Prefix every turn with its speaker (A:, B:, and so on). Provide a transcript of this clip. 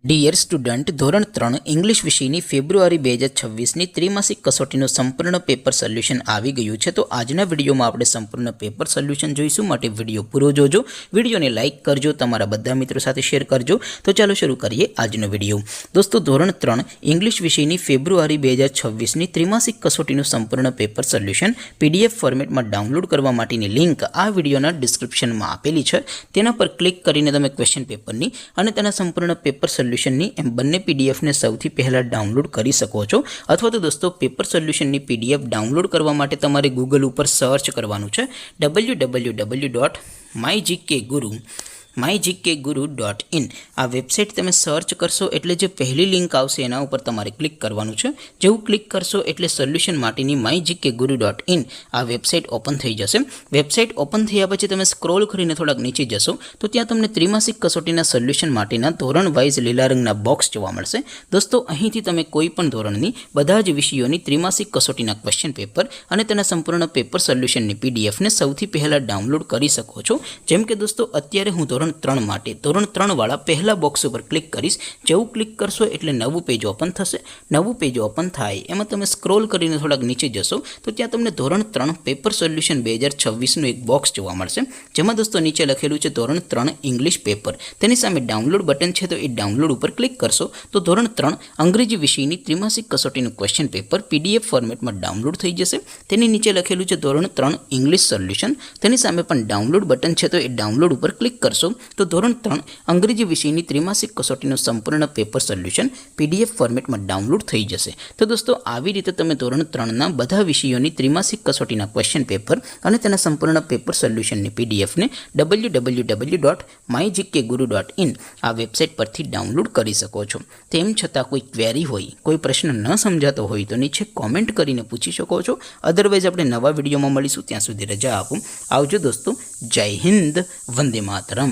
A: Dear student, ધોરણ 3 English વિષયની ફેબ્રુઆરી 2026ની ત્રિમાસિક કસોટીનું સંપૂર્ણ પેપર સોલ્યુશન આવી ગયું છે. તો આજના વિડીયોમાં આપણે સંપૂર્ણ પેપર સોલ્યુશન જોઈશું. માટે વિડીયો પૂરો જોજો. વિડીયોને લાઇક કરજો, તમારા બધા મિત્રો સાથે શેર કરજો. તો ચાલો શરૂ કરીએ આજનો વિડીયો. દોસ્તો, ધોરણ 3 ઇંગ્લિશ વિષયની ફેબ્રુઆરી 2026ની ત્રિમાસિક કસોટીનું સંપૂર્ણ પેપર સોલ્યુશન PDF ફોર્મેટમાં ડાઉનલોડ કરવા માટેની લિંક આ વિડીયોના ડિસ્ક્રિપ્શનમાં આપેલી છે. તેના પર ક્લિક કરીને તમે ક્વેશ્ચન પેપરની અને તેના સંપૂર્ણ પેપર સોલ્યુશનની એમ બંને PDFને સૌથી પહેલાં ડાઉનલોડ કરી શકો છો. અથવા તો દોસ્તો, પેપર સોલ્યુશનની PDF ડાઉનલોડ કરવા માટે તમારે ગૂગલ ઉપર સર્ચ કરવાનું છે www.mygkguru.in. આ વેબસાઇટ તમે સર્ચ કરશો એટલે જે પહેલી લિંક આવશે એના ઉપર તમારે ક્લિક કરવાનું છે. જેવું ક્લિક કરશો એટલે સોલ્યુશન માટેની mygkguru.in આ વેબસાઇટ ઓપન થઈ જશે. વેબસાઇટ ઓપન થયા પછી તમે સ્ક્રોલ કરીને થોડાક નીચે જશો તો ત્યાં તમને ત્રિમાસિક કસોટીના સોલ્યુશન માટેના ધોરણ વાઇઝ લીલા રંગના બોક્સ જોવા મળશે. દોસ્તો, અહીંથી તમે કોઈ પણ ધોરણની બધા જ વિષયોની ત્રિમાસિક કસોટીના ક્વેશ્ચન પેપર અને તેના સંપૂર્ણ પેપર સોલ્યુશનની PDFને સૌથી પહેલાં ડાઉનલોડ કરી શકો છો. જેમ કે દોસ્તો, અત્યારે હું ધોરણ 3 માટે ધોરણ 3 વાળા પહેલા બોક્સ ઉપર ક્લિક કરીશ. જેવું ક્લિક કરશો એટલે નવું પેજ ઓપન થશે. નવું પેજ ઓપન થાય એમાં તમે સ્ક્રોલ કરીને થોડાક નીચે જશો તો ત્યાં તમને ધોરણ 3 પેપર સોલ્યુશન 2026નું એક બોક્સ જોવા મળશે. જેમાં દોસ્તો નીચે લખેલું છે ધોરણ 3 ઇંગ્લિશ પેપર. તેની સામે ડાઉનલોડ બટન છે, તો એ ડાઉનલોડ ઉપર ક્લિક કરશો તો ધોરણ 3 અંગ્રેજી વિષયની ત્રિમાસિક કસોટીનું ક્વેશ્ચન પેપર PDF ફોર્મેટમાં ડાઉનલોડ થઈ જશે. તેની નીચે લખેલું છે ધોરણ 3 ઇંગ્લિશ સોલ્યુશન. તેની સામે પણ ડાઉનલોડ બટન છે, તો એ ડાઉનલોડ ઉપર ક્લિક કરશો તો ધોરણ 3 અંગ્રેજી વિષયની ત્રિમાસિક કસોટીનું સંપૂર્ણ પેપર સોલ્યુશન PDF ફોર્મેટમાં ડાઉનલોડ થઈ જશે. તો દોસ્તો, આવી રીતે તમે ધોરણ 3ના બધા વિષયોની ત્રિમાસિક કસોટીના ક્વેશ્ચન પેપર અને તેના સંપૂર્ણ પેપર સોલ્યુશનની PDFને www.mygkguru.in આ વેબસાઇટ પરથી ડાઉનલોડ કરી શકો છો. તેમ છતાં કોઈ ક્વેરી હોય, કોઈ પ્રશ્ન ન સમજાતો હોય તો નીચે કોમેન્ટ કરીને પૂછી શકો છો. અદરવાઇઝ આપણે નવા વિડીયોમાં મળીશું. ત્યાં સુધી રજા આપો. આવજો દોસ્તો. જય હિન્દ. વંદે માતરમ.